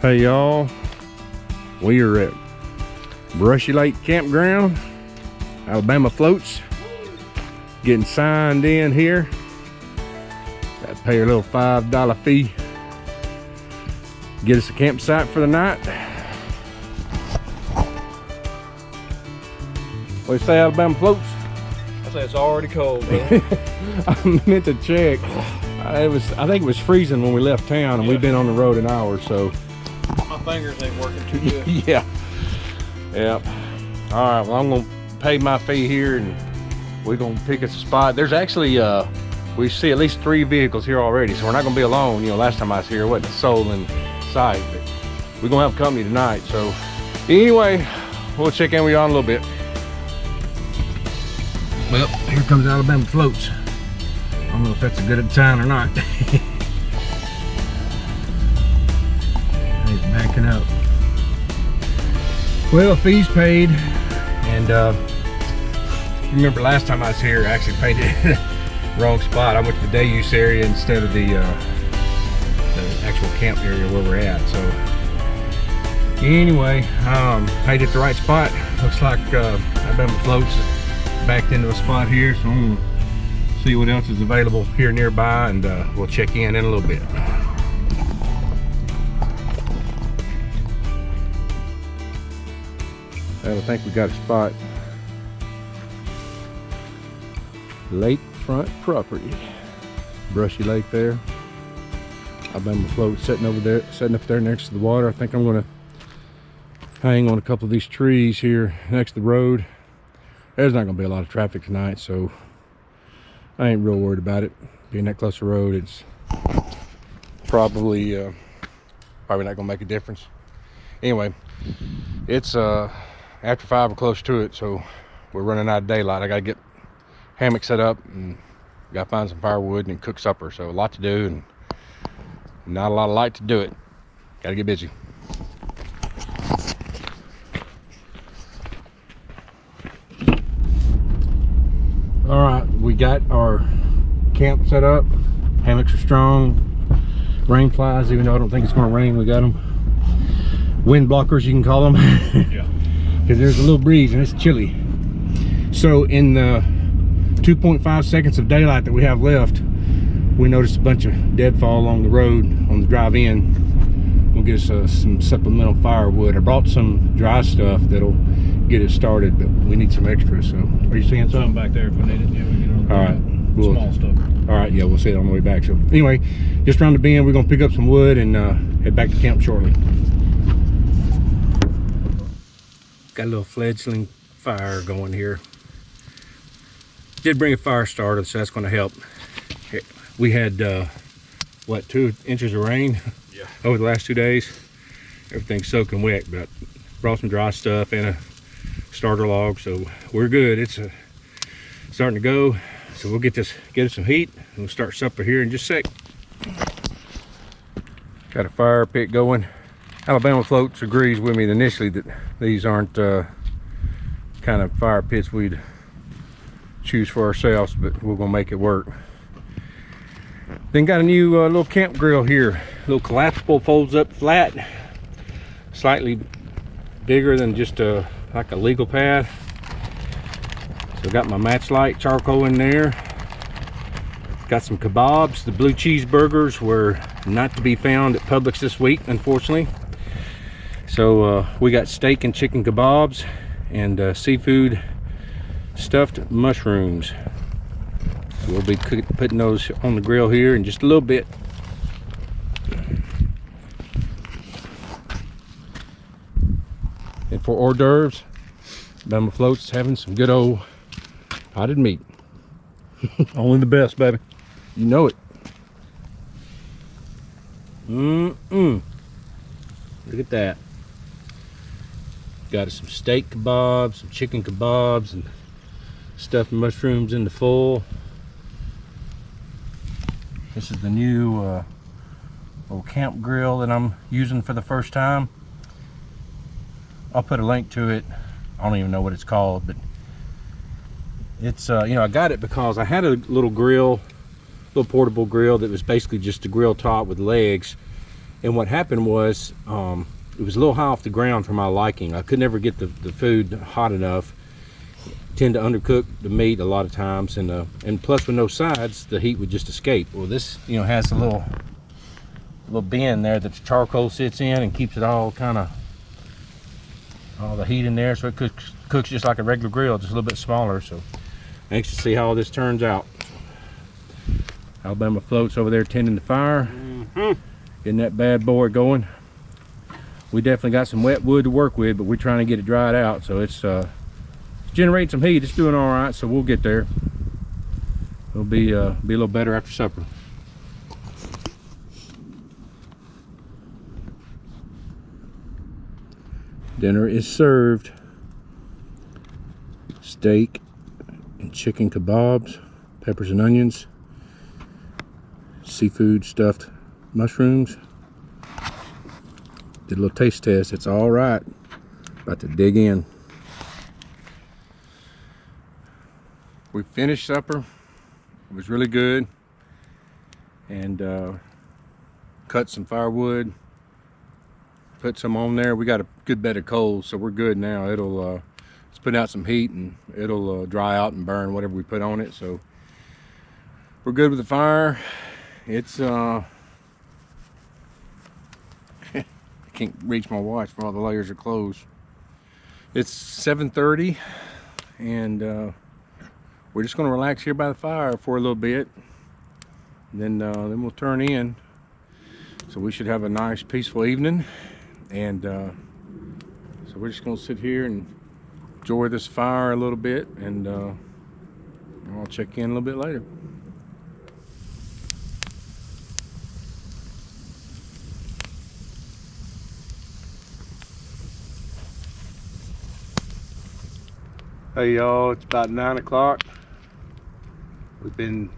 Hey y'all, we are at Brushy Lake Campground, Alabama Floats, getting signed in here. Got to pay a little $5 fee, get us a campsite for the night. What do you say, Alabama Floats? I say it's already cold, bro. I meant to check. I think it was freezing when we left town, and we've been on the road an hour, so. My fingers ain't working too good. Yeah. Yep. All right, well, I'm gonna pay my fee here and we're gonna pick us a spot. There's actually, we see at least 3 vehicles here already, so we're not gonna be alone. You know, last time I was here, it wasn't a soul in sight, but we're gonna have company tonight. So anyway, we'll check in with y'all in a little bit. Well, here comes Alabama Floats. I don't know if that's a good time or not. He's backing up. Well, fees paid, and remember last time I was here, I actually paid it wrong spot. I went to the day use area instead of the actual camp area where we're at. So anyway, paid at the right spot. Looks like Alabama Floats backed into a spot here, so I'm gonna see what else is available here nearby, and we'll check in a little bit. I think we got a spot. Lakefront property. Brushy Lake there. Alabama Float sitting over there, sitting up there next to the water. I think I'm gonna hang on a couple of these trees here next to the road. There's not gonna be a lot of traffic tonight, so I ain't real worried about it. Being that close to the road, it's probably not gonna make a difference. Anyway, it's after 5 or close to it, so we're running out of daylight. I gotta get hammock set up and gotta find some firewood and cook supper. So a lot to do and not a lot of light to do it. Gotta get busy. All right, we got our camp set up. Hammocks are strong. Rain flies, even though I don't think it's gonna rain, we got them. Wind blockers, you can call them. Yeah. Because there's a little breeze and it's chilly. So in the 2.5 seconds of daylight that we have left, we noticed a bunch of deadfall along the road on the drive in. We'll get us some supplemental firewood. I brought some dry stuff that'll get it started, but we need some extra. So are you seeing something back there if we need it? Yeah, we get on. All right, small stuff. All right, yeah, we'll see it on the way back. So anyway, just around the bend, we're gonna pick up some wood and head back to camp shortly. Got a little fledgling fire going here. Did bring a fire starter, so that's going to help. We had what, 2 inches of rain over the last 2 days. Everything's soaking wet, but I brought some dry stuff and a starter log, so we're good. It's starting to go, so we'll get it some heat and we'll start supper here in just a sec. Got a fire pit going. Alabama Floats agrees with me initially that these aren't kind of fire pits we'd choose for ourselves, but we're gonna make it work. Then got a new little camp grill here, little collapsible, folds up flat, slightly bigger than just like a legal pad. So got my match light charcoal in there. Got some kebabs. The blue cheeseburgers were not to be found at Publix this week, unfortunately. So we got steak and chicken kebabs and seafood stuffed mushrooms. So we'll be putting those on the grill here in just a little bit. And for hors d'oeuvres, Alabama Floats having some good old potted meat. Only the best, baby. You know it. Look at that. Got some steak kebabs, some chicken kebabs, and stuffed mushrooms in the full. This is the new little camp grill that I'm using for the first time. I'll put a link to it. I don't even know what it's called, but it's you know, I got it because I had a little grill, little portable grill that was basically just a grill top with legs, And what happened was, it was a little high off the ground for my liking. I could never get the food hot enough. Tend to undercook the meat a lot of times, and plus with no sides, the heat would just escape. Well, this, you know, has a little bin there that the charcoal sits in and keeps it all kind of, all the heat in there, so it cooks just like a regular grill, just a little bit smaller. So anxious to see how all this turns out. Alabama floats over there tending the fire, getting that bad boy going. We definitely got some wet wood to work with, but we're trying to get it dried out, so it's generating some heat. It's doing all right, so we'll get there. It'll be a little better after supper. Dinner is served. Steak and chicken kebabs, peppers and onions, seafood stuffed mushrooms. Did a little taste test. It's all right. About to dig in. We finished supper. It was really good. And cut some firewood. Put some on there. We got a good bed of coals, so we're good now. It'll it's putting out some heat, and it'll dry out and burn whatever we put on it. So we're good with the fire. It's I can't reach my watch for all the layers of clothes. It's 7:30, and we're just going to relax here by the fire for a little bit, and then we'll turn in. So we should have a nice peaceful evening, and so we're just going to sit here and enjoy this fire a little bit, and I'll check in a little bit later. Hey y'all, it's about 9 o'clock. We've been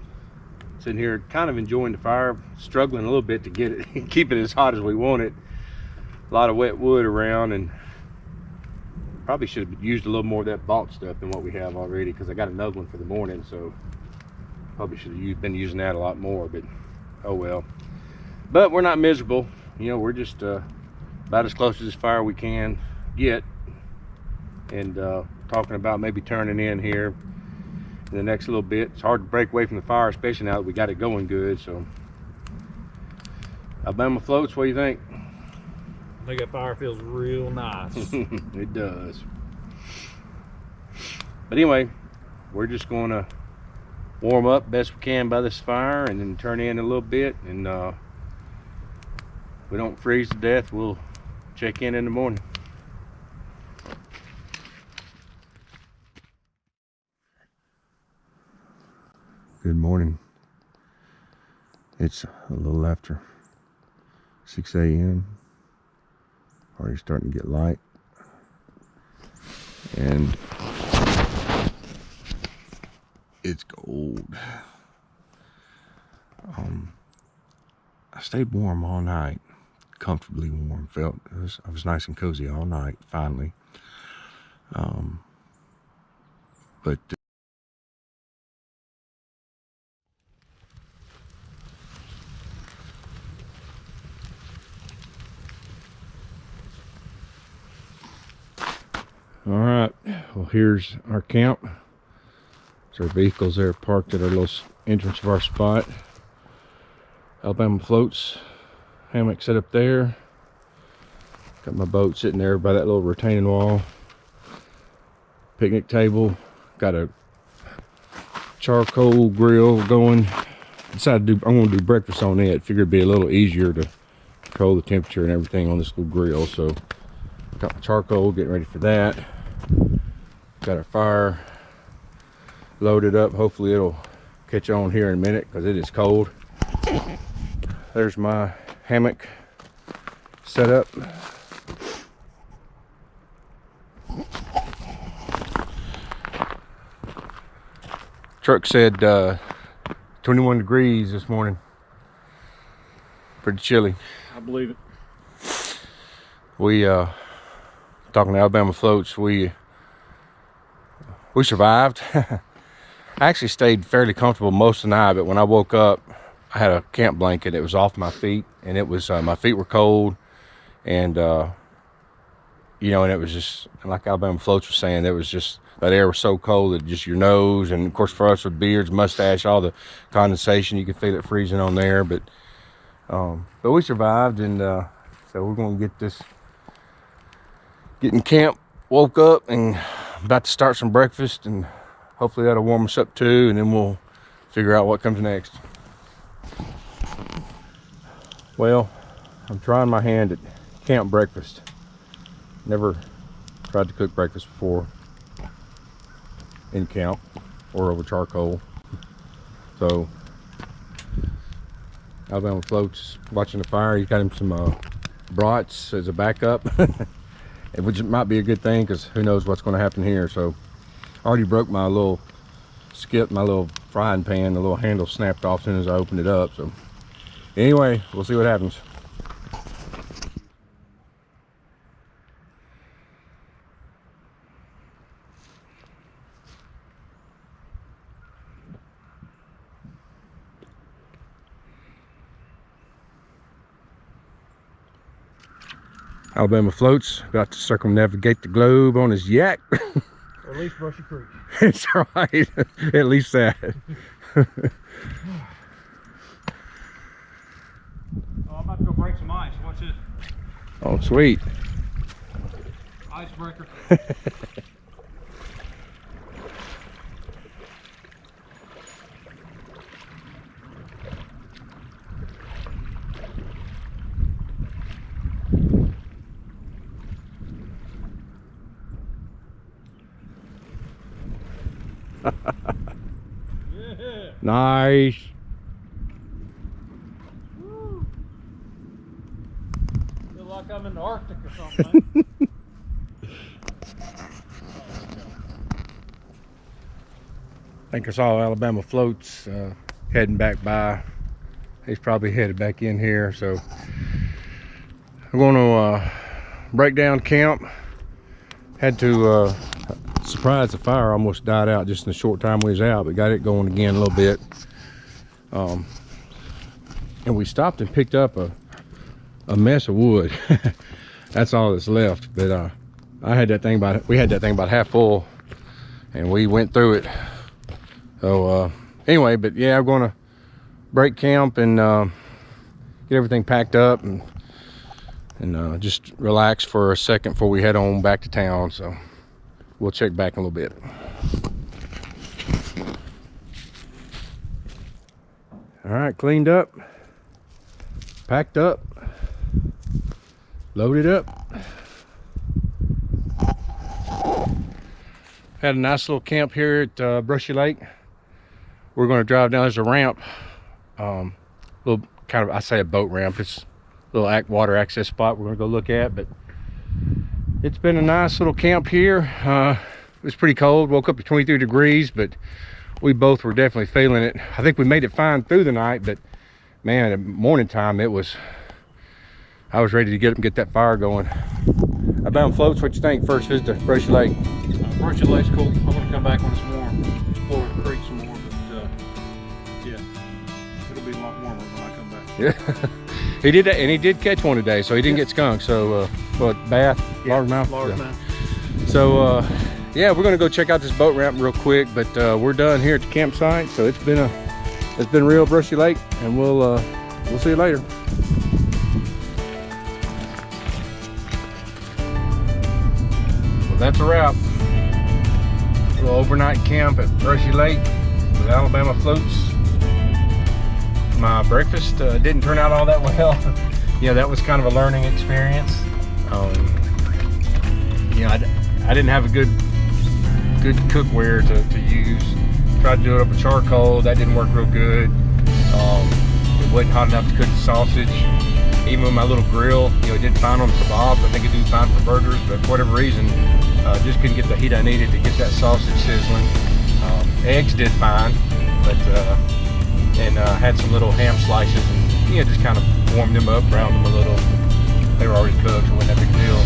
sitting here kind of enjoying the fire, struggling a little bit to get it, keep it as hot as we want it. A lot of wet wood around, and probably should have used a little more of that bought stuff than what we have already, because I got another one for the morning, so probably should have been using that a lot more, but oh well. But we're not miserable, you know, we're just about as close to this fire we can get, and talking about maybe turning in here in the next little bit. It's hard to break away from the fire, especially now that we got it going good. So Alabama floats, what do you think? I think that fire feels real nice. It does. But anyway, we're just going to warm up best we can by this fire, and then turn in a little bit, and if we don't freeze to death, we'll check in the morning. Good morning. It's a little after 6 a.m. Already starting to get light. And it's cold. I stayed warm all night. Comfortably warm. I was nice and cozy all night, finally. But all right, well, here's our camp. There's our vehicles there parked at our little entrance of our spot. Alabama floats, hammock set up there. Got my boat sitting there by that little retaining wall. Picnic table. Got a charcoal grill going. Decided to I'm gonna do breakfast on it. Figured it'd be a little easier to control the temperature and everything on this little grill. So got my charcoal, getting ready for that. Got our fire loaded up. Hopefully it'll catch on here in a minute, because it is cold. There's my hammock set up. Truck said 21 degrees this morning. Pretty chilly. I believe it. We talking to Alabama floats, we survived. I actually stayed fairly comfortable most of the night, but when I woke up I had a camp blanket. It was off my feet, and it was my feet were cold, and you know, and it was just like Alabama Floats was saying. It was just that air was so cold that just your nose, and of course for us with beards, mustache, all the condensation, you could feel it freezing on there. But we survived, and so we're gonna getting camp woke up and about to start some breakfast, and hopefully that'll warm us up too, and then we'll figure out what comes next. Well, I'm trying my hand at camp breakfast. Never tried to cook breakfast before in camp or over charcoal. So Alabama Floats watching the fire. He's got him some brats as a backup, which might be a good thing because who knows what's going to happen here. So I already broke my little skip, my little frying pan. The little handle snapped off as soon as I opened it up. So anyway, we'll see what happens. Alabama Floats about to circumnavigate the globe on his yak. Or at least Brushy Creek. That's right. At least that. Oh, I'm about to go break some ice. Watch this. Oh, sweet. Icebreaker. Yeah. Nice. Woo. Feel like I'm in the Arctic or something. I think I saw Alabama Floats heading back by. He's probably headed back in here. So I'm going to break down camp. Had to surprise the fire almost died out just in the short time we was out, but got it going again a little bit. And we stopped and picked up a mess of wood. That's all that's left. But we had that thing about half full, and we went through it. So anyway, but yeah, I'm gonna break camp and get everything packed up and just relax for a second before we head on back to town. So we'll check back in a little bit. All right, cleaned up, packed up, loaded up. Had a nice little camp here at Brushy Lake. We're going to drive down. There's a ramp, little kind of, I say a boat ramp. It's a little water access spot we're going to go look at. But it's been a nice little camp here. It was pretty cold. Woke up at 23 degrees, but we both were definitely feeling it. I think we made it fine through the night, but man, at morning time I was ready to get up and get that fire going. Alabama Floats, what you think? First visit to Brushy Lake. Brushy Lake's cool. I'm gonna come back when it's warm. Explore the creek some more, but yeah, it'll be a lot warmer when I come back. Yeah. He did that, and he did catch one today, so he didn't get skunked. So what, bath, largemouth? Largemouth. So yeah, we're gonna go check out this boat ramp real quick, but we're done here at the campsite. So it's been real Brushy Lake, and we'll see you later. Well, that's a wrap. A little overnight camp at Brushy Lake with Alabama Floats. My breakfast didn't turn out all that well. Yeah, that was kind of a learning experience. You know, I didn't have a good cookware to use. Tried to do it over charcoal. That didn't work real good. It wasn't hot enough to cook the sausage. Even with my little grill, you know, it did fine on kebabs. I think it did fine for burgers, but for whatever reason, just couldn't get the heat I needed to get that sausage sizzling. Eggs did fine, but and had some little ham slices and, you know, just kind of warmed them up, browned them a little. They were already cooked, so it wasn't that big deal.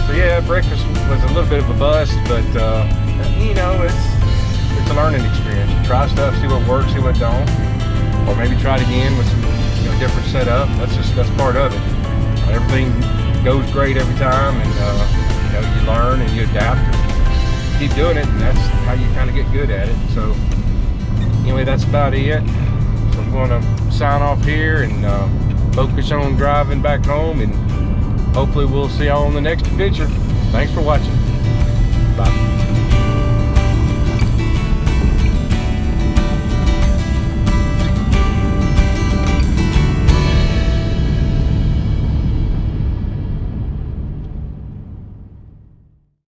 So yeah, breakfast was a little bit of a bust, but you know, it's a learning experience. You try stuff, see what works, see what don't. or maybe try it again with some, you know, different setup. That's part of it. Not everything goes great every time, and you know, you learn and you adapt and keep doing it, and that's how you kind of get good at it. So anyway, that's about it. So I'm going to sign off here and focus on driving back home, and hopefully we'll see y'all on the next adventure. Thanks for watching. Bye.